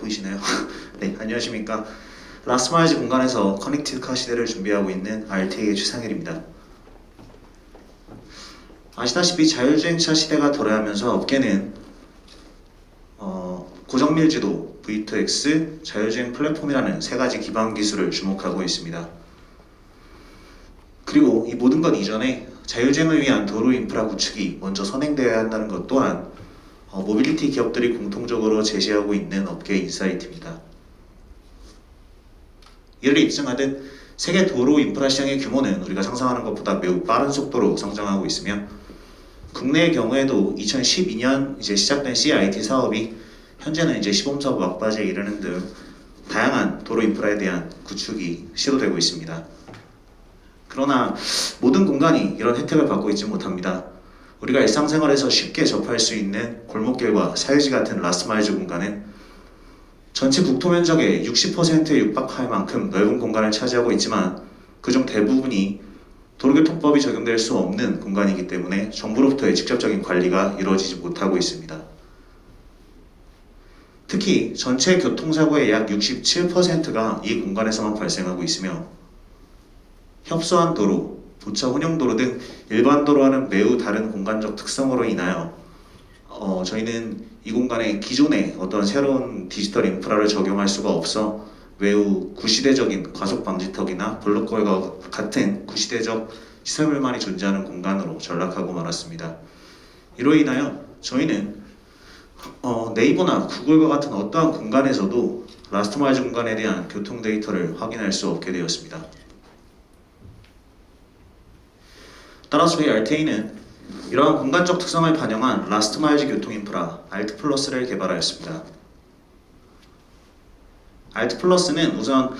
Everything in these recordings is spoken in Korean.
보이시나요? 네, 안녕하십니까. 라스트마일즈 공간에서 커넥티드 시대를 준비하고 있는 RTA의 최상일입니다. 아시다시피 자율주행차 시대가 도래하면서 업계는 고정밀지도, V2X, 자율주행 플랫폼이라는 세 가지 기반 기술을 주목하고 있습니다. 그리고 이 모든 것 이전에 자율주행을 위한 도로 인프라 구축이 먼저 선행되어야 한다는 것 또한 모빌리티 기업들이 공통적으로 제시하고 있는 업계 인사이트입니다. 이를 입증하듯 세계 도로 인프라 시장의 규모는 우리가 상상하는 것보다 매우 빠른 속도로 성장하고 있으며 국내의 경우에도 2012년 시작된 CIT 사업이 현재는 시범 사업 막바지에 이르는 등 다양한 도로 인프라에 대한 구축이 시도되고 있습니다. 그러나 모든 공간이 이런 혜택을 받고 있지 못합니다. 우리가 일상생활에서 쉽게 접할 수 있는 골목길과 사유지 같은 라스트마일즈 공간은 전체 국토 면적의 60%에 육박할 만큼 넓은 공간을 차지하고 있지만 그중 대부분이 도로교통법이 적용될 수 없는 공간이기 때문에 정부로부터의 직접적인 관리가 이루어지지 못하고 있습니다. 특히 전체 교통사고의 약 67%가 이 공간에서만 발생하고 있으며 협소한 도로, 보차 혼용도로 등 일반 도로와는 매우 다른 공간적 특성으로 인하여 저희는 이 공간에 기존의 어떤 새로운 디지털 인프라를 적용할 수가 없어 매우 구시대적인 과속 방지턱이나 블록걸과 같은 구시대적 시설물만이 존재하는 공간으로 전락하고 말았습니다. 이로 인하여 저희는 네이버나 구글과 같은 어떠한 공간에서도 라스트마일즈 공간에 대한 교통 데이터를 확인할 수 없게 되었습니다. 따라서 저희 RTA는 이러한 공간적 특성을 반영한 라스트마일즈 교통 인프라 알트플러스를 개발하였습니다. 알트플러스는 우선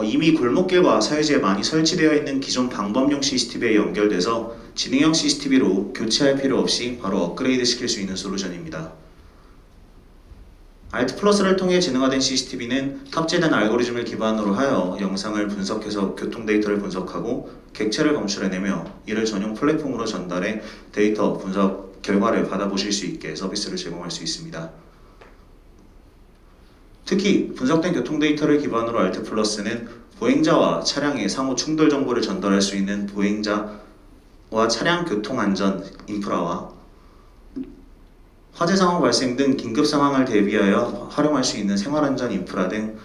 이미 골목길과 사유지에 많이 설치되어 있는 기존 방범용 CCTV에 연결돼서 지능형 CCTV로 교체할 필요 없이 바로 업그레이드 시킬 수 있는 솔루션입니다. 알트플러스를 통해 진화된 CCTV는 탑재된 알고리즘을 기반으로 하여 영상을 분석해서 교통 데이터를 분석하고 객체를 검출해내며 이를 전용 플랫폼으로 전달해 데이터 분석 결과를 받아보실 수 있게 서비스를 제공할 수 있습니다. 특히 분석된 교통 데이터를 기반으로 알트플러스는 보행자와 차량의 상호 충돌 정보를 전달할 수 있는 보행자와 차량 교통 안전 인프라와 화재 상황 발생 등 긴급 상황을 대비하여 활용할 수 있는 생활안전 인프라 등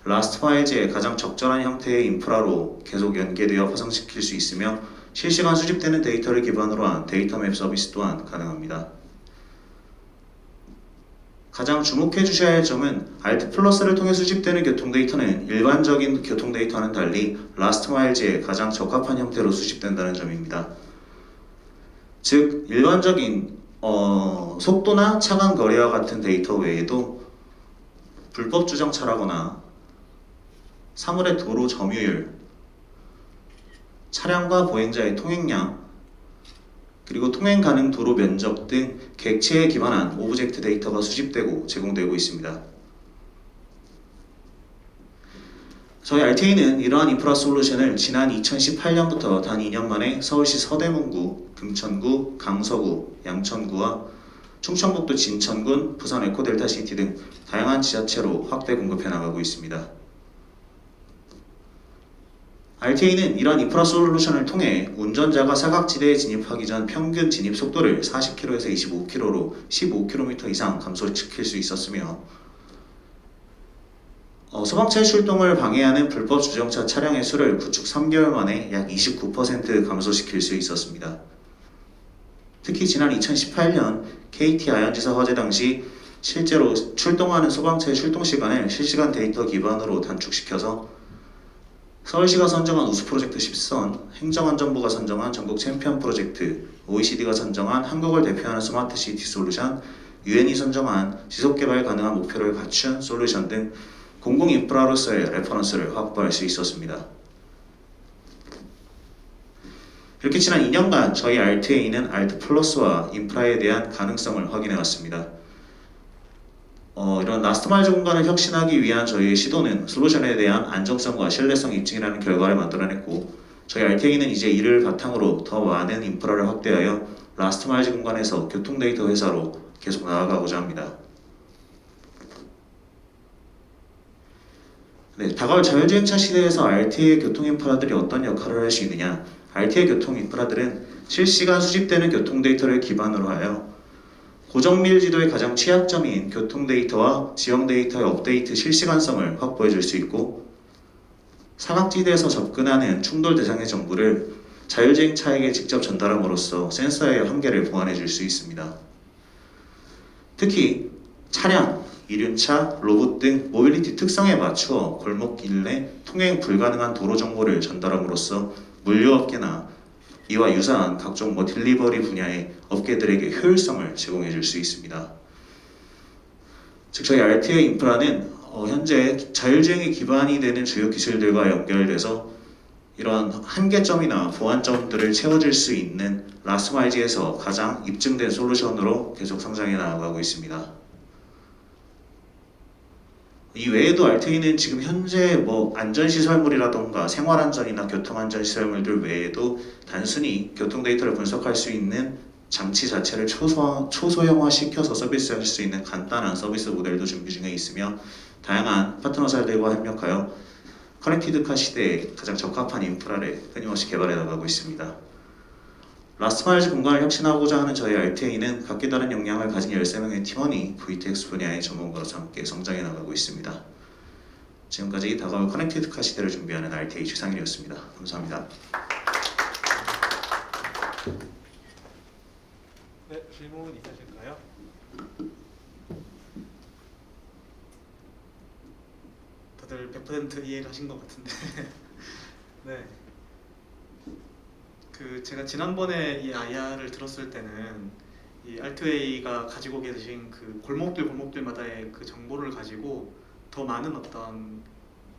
라스트마일즈의 가장 적절한 형태의 인프라로 계속 연계되어 파생시킬 수 있으며 실시간 수집되는 데이터를 기반으로 한 데이터 맵 서비스 또한 가능합니다. 가장 주목해 주셔야 할 점은 알트플러스를 통해 수집되는 교통 데이터는 일반적인 교통 데이터와는 달리 라스트마일즈에 가장 적합한 형태로 수집된다는 점입니다. 즉 일반적인 속도나 차간 거리와 같은 데이터 외에도 불법 주정차라거나 사물의 도로 점유율, 차량과 보행자의 통행량, 그리고 통행 가능 도로 면적 등 객체에 기반한 오브젝트 데이터가 수집되고 제공되고 있습니다. 저희 RTA는 이러한 인프라 솔루션을 지난 2018년부터 단 2년 만에 서울시 서대문구, 금천구, 강서구, 양천구와 충청북도 진천군, 부산 에코델타시티 등 다양한 지자체로 확대 공급해 나가고 있습니다. RTA는 이러한 인프라 솔루션을 통해 운전자가 사각지대에 진입하기 전 평균 진입 속도를 40km에서 25km로 15km 이상 감소시킬 수 있었으며 소방차의 출동을 방해하는 불법 주정차 차량의 수를 구축 3개월 만에 약 29% 감소시킬 수 있었습니다. 특히 지난 2018년 KT 아현지사 화재 당시 실제로 출동하는 소방차의 출동 시간을 실시간 데이터 기반으로 단축시켜서 서울시가 선정한 우수 프로젝트 10선, 행정안전부가 선정한 전국 챔피언 프로젝트, OECD가 선정한 한국을 대표하는 스마트 시티 솔루션, UN이 선정한 지속개발 가능한 목표를 갖춘 솔루션 등 공공인프라로서의 레퍼런스를 확보할 수 있었습니다. 이렇게 지난 2년간 저희 RTA는 알트플러스와 인프라에 대한 가능성을 확인해왔습니다. 이런 라스트마일즈 공간을 혁신하기 위한 저희의 시도는 솔루션에 대한 안정성과 신뢰성 입증이라는 결과를 만들어냈고 저희 RTA는 이제 이를 바탕으로 더 많은 인프라를 확대하여 라스트마일즈 공간에서 교통 데이터 회사로 계속 나아가고자 합니다. 네, 다가올 자율주행차 시대에서 RTA 교통 인프라들이 어떤 역할을 할 수 있느냐? RTA 교통 인프라들은 실시간 수집되는 교통 데이터를 기반으로 하여 고정밀 지도의 가장 취약점인 교통 데이터와 지형 데이터의 업데이트 실시간성을 확보해 줄 수 있고, 사각지대에서 접근하는 충돌 대상의 정보를 자율주행차에게 직접 전달함으로써 센서의 한계를 보완해 줄 수 있습니다. 특히 차량, 이륜차, 로봇 등 모빌리티 특성에 맞추어 골목길 내 통행 불가능한 도로 정보를 전달함으로써 물류업계나 이와 유사한 각종 딜리버리 분야의 업계들에게 효율성을 제공해 줄 수 있습니다. 즉 저희 RTA 인프라는 현재 자율주행에 기반이 되는 주요 기술들과 연결돼서 이런 한계점이나 보완점들을 채워줄 수 있는 라스트마일즈에서 가장 입증된 솔루션으로 계속 성장해 나가고 있습니다. 이 외에도 RTA는 지금 현재 안전시설물이라던가 생활안전이나 교통안전시설물들 외에도 단순히 교통 데이터를 분석할 수 있는 장치 자체를 초소형화시켜서 서비스할 수 있는 간단한 서비스 모델도 준비 중에 있으며, 다양한 파트너사들과 협력하여 커넥티드카 시대에 가장 적합한 인프라를 끊임없이 개발해 나가고 있습니다. 라스트마일즈 공간을 혁신하고자 하는 저희 RTA는 각기 다른 역량을 가진 13명의 팀원이 VTX 분야의 전문가로서 함께 성장해 나가고 있습니다. 지금까지 다가올 커넥티드카 시대를 준비하는 RTA 최상일이었습니다. 감사합니다. 네, 질문 있으실까요? 다들 100% 이해를 하신 것 같은데 네. 제가 지난번에 이 IR을 들었을 때는 이 R2A가 가지고 계신 그 골목들마다의 그 정보를 가지고 더 많은 어떤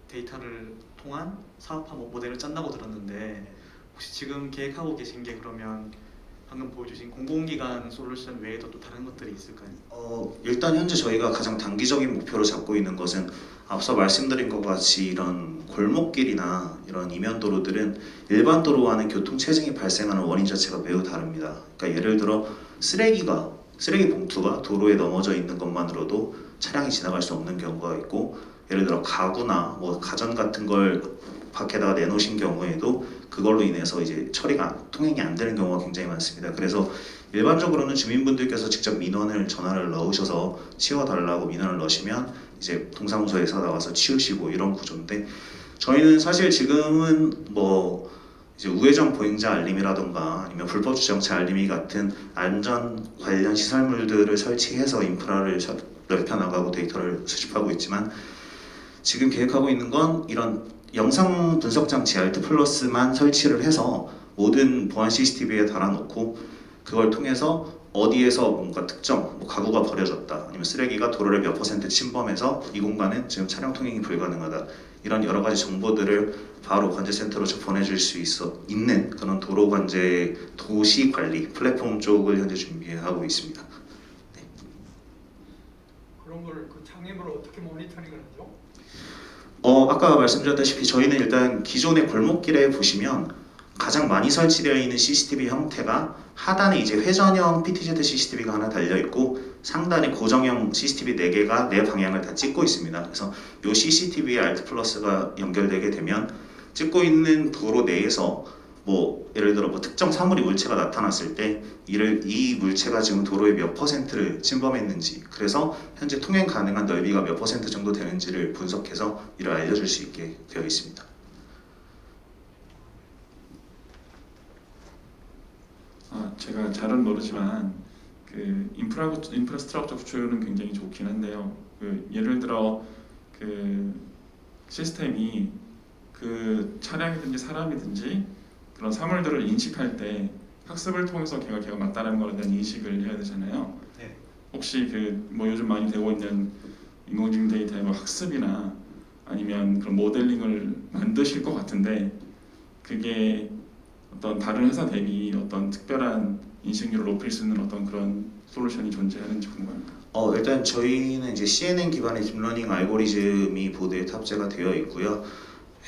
데이터를 통한 사업화 모델을 짠다고 들었는데, 혹시 지금 계획하고 계신 게 그러면 방금 보여주신 공공기관 솔루션 외에도 또 다른 것들이 있을까요? 일단 현재 저희가 가장 단기적인 목표로 잡고 있는 것은 앞서 말씀드린 것 같이 이런 골목길이나 이런 이면도로들은 일반 도로와는 교통 체증이 발생하는 원인 자체가 매우 다릅니다. 그러니까 예를 들어 쓰레기 봉투가 도로에 넘어져 있는 것만으로도 차량이 지나갈 수 없는 경우가 있고, 예를 들어 가구나 가전 같은 걸 밖에다가 내놓으신 경우에도 그걸로 인해서 이제 통행이 안 되는 경우가 굉장히 많습니다. 그래서 일반적으로는 주민분들께서 직접 민원을 전화를 넣으셔서 치워달라고 민원을 넣으시면 이제 동사무소에서 나와서 치우시고 이런 구조인데, 저희는 사실 지금은 이제 우회전 보행자 알림이라던가 아니면 불법 주정차 알림이 같은 안전 관련 시설물들을 설치해서 인프라를 넓혀 나가고 데이터를 수집하고 있지만, 지금 계획하고 있는 건 이런 영상 분석 장치 알트 플러스만 설치를 해서 모든 보안 CCTV에 달아놓고 그걸 통해서 어디에서 뭔가 특정 가구가 버려졌다, 아니면 쓰레기가 도로를 몇 % 침범해서 이 공간은 지금 차량 통행이 불가능하다, 이런 여러 가지 정보들을 바로 관제센터로 보내줄 수 있는 그런 도로 관제 도시 관리 플랫폼 쪽을 현재 준비하고 있습니다. 네. 그런 걸 그 장애물을 어떻게 모니터링을 하죠? 아까 말씀드렸다시피 저희는 일단 기존의 골목길에 보시면 가장 많이 설치되어 있는 CCTV 형태가 하단에 이제 회전형 PTZ CCTV가 하나 달려 있고, 상단에 고정형 CCTV 4개가 네 방향을 다 찍고 있습니다. 그래서 이 CCTV에 알트 플러스가 연결되게 되면 찍고 있는 도로 내에서 예를 들어 특정 사물이 물체가 나타났을 때 이 물체가 지금 도로의 몇 %를 침범했는지, 그래서 현재 통행 가능한 넓이가 몇 % 정도 되는지를 분석해서 이를 알려줄 수 있게 되어 있습니다. 제가 잘은 모르지만 그 인프라스트럭처 구조는 굉장히 좋긴 한데요. 예를 들어 그 시스템이 그 차량이든지 사람이든지 그런 사물들을 인식할 때 학습을 통해서 걔가 맞다는 거에 대한 인식을 해야 되잖아요. 네. 혹시 요즘 많이 되고 있는 인공지능 데이터의 학습이나 아니면 그런 모델링을 만드실 것 같은데, 그게 어떤 다른 회사 대비 어떤 특별한 인식률을 높일 수 있는 어떤 그런 솔루션이 존재하는지 궁금합니다. 일단 저희는 이제 CNN 기반의 딥러닝 알고리즘이 보드에 탑재가 되어 있고요.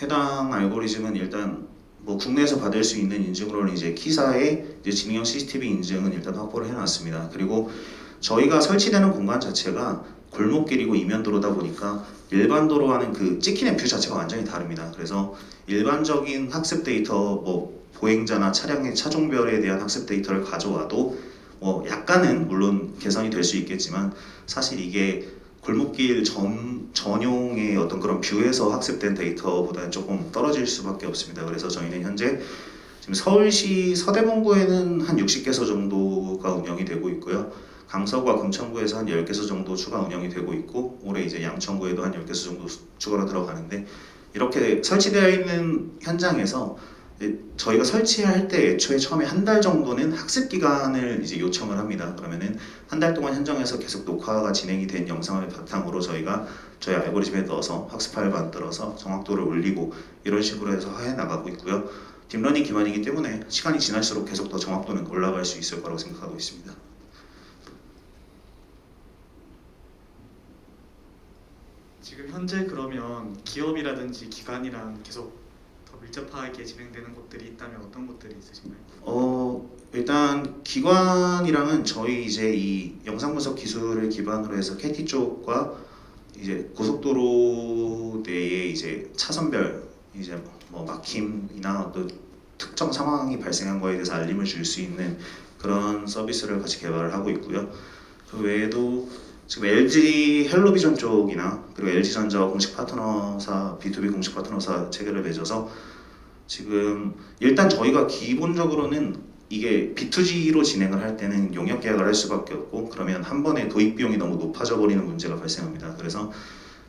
해당 알고리즘은 일단 국내에서 받을 수 있는 인증으로는 이제 키사의 이제 지능형 CCTV 인증은 일단 확보를 해놨습니다. 그리고 저희가 설치되는 공간 자체가 골목길이고 이면도로다 보니까 일반 도로와는 그 찍히는 뷰 자체가 완전히 다릅니다. 그래서 일반적인 학습 데이터, 뭐 보행자나 차량의 차종별에 대한 학습 데이터를 가져와도 뭐 약간은 물론 개선이 될 수 있겠지만 사실 이게 골목길 전용의 어떤 그런 뷰에서 학습된 데이터보다는 조금 떨어질 수밖에 없습니다. 그래서 저희는 현재 지금 서울시 서대문구에는 한 60개소 정도가 운영이 되고 있고요. 강서구와 금천구에서 한 10개소 정도 추가 운영이 되고 있고 올해 이제 양천구에도 한 10개소 정도 추가로 들어가는데 이렇게 설치되어 있는 현장에서 저희가 설치할 때 애초에 처음에 한 달 정도는 학습 기간을 이제 요청을 합니다. 그러면은 한 달 동안 현장에서 계속 녹화가 진행이 된 영상을 바탕으로 저희가 저희 알고리즘에 넣어서 학습 파일 만들어서 정확도를 올리고 이런 식으로 해서 해 나가고 있고요. 딥러닝 기반이기 때문에 시간이 지날수록 계속 더 정확도는 올라갈 수 있을 거라고 생각하고 있습니다. 지금 현재 그러면 기업이라든지 기관이랑 계속 더 밀접하게 진행되는 곳들이 있다면 어떤 곳들이 있으신가요? 일단 기관이랑은 저희 이제 이 영상 분석 기술을 기반으로 해서 KT 쪽과 이제 고속도로 내에 이제 차선별 이제 뭐 막힘이나 어떤 특정 상황이 발생한 거에 대해서 알림을 줄 수 있는 그런 서비스를 같이 개발을 하고 있고요. 그 외에도 지금 LG 헬로비전 쪽이나 그리고 LG전자 공식 파트너사 B2B 공식 파트너사 체계를 맺어서 지금 일단 저희가 기본적으로는 이게 B2G로 진행을 할 때는 용역 계약을 할 수밖에 없고 그러면 한 번에 도입 비용이 너무 높아져 버리는 문제가 발생합니다. 그래서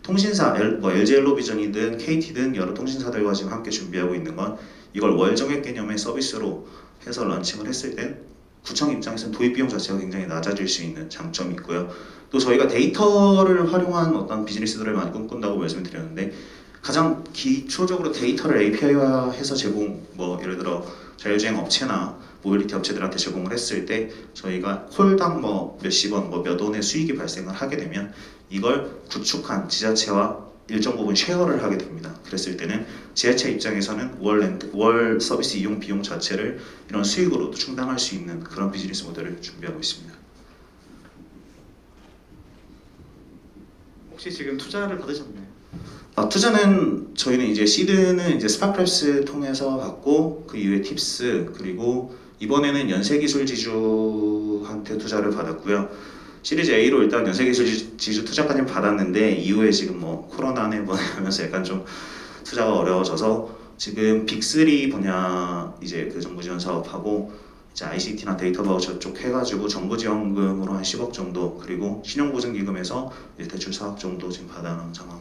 통신사 뭐 LG 헬로비전이든 KT든 여러 통신사들과 지금 함께 준비하고 있는 건 이걸 월정액 개념의 서비스로 해서 런칭을 했을 때 구청 입장에서는 도입 비용 자체가 굉장히 낮아질 수 있는 장점이 있고요. 또 저희가 데이터를 활용한 어떤 비즈니스들을 많이 꿈꾼다고 말씀을 드렸는데 가장 기초적으로 데이터를 API화해서 제공, 뭐 예를 들어 자율주행 업체나 모빌리티 업체들한테 제공을 했을 때 저희가 콜당 뭐 몇십 원, 뭐 몇 원의 수익이 발생을 하게 되면 이걸 구축한 지자체와 일정 부분 쉐어를 하게 됩니다. 그랬을 때는 지자체 입장에서는 월 서비스 이용 비용 자체를 이런 수익으로 충당할 수 있는 그런 비즈니스 모델을 준비하고 있습니다. 혹시 지금 투자를 받으셨나요? 투자는 저희는 이제 시드는 이제 스파크랩스 통해서 받고 그 이후에 팁스 그리고 이번에는 연세기술지주한테 투자를 받았고요. 시리즈 A로 일단 연세기술지주 투자까지 받았는데 이후에 지금 뭐 코로나네 뭐 하면서 약간 좀 투자가 어려워져서 지금 빅3 분야 이제 그 정부 지원 사업하고 이제 ICT나 데이터 바우처 쪽 해가지고 정부 지원금으로 한 10억 정도 그리고 신용보증기금에서 이제 대출 4억 정도 지금 받아놓은 상황.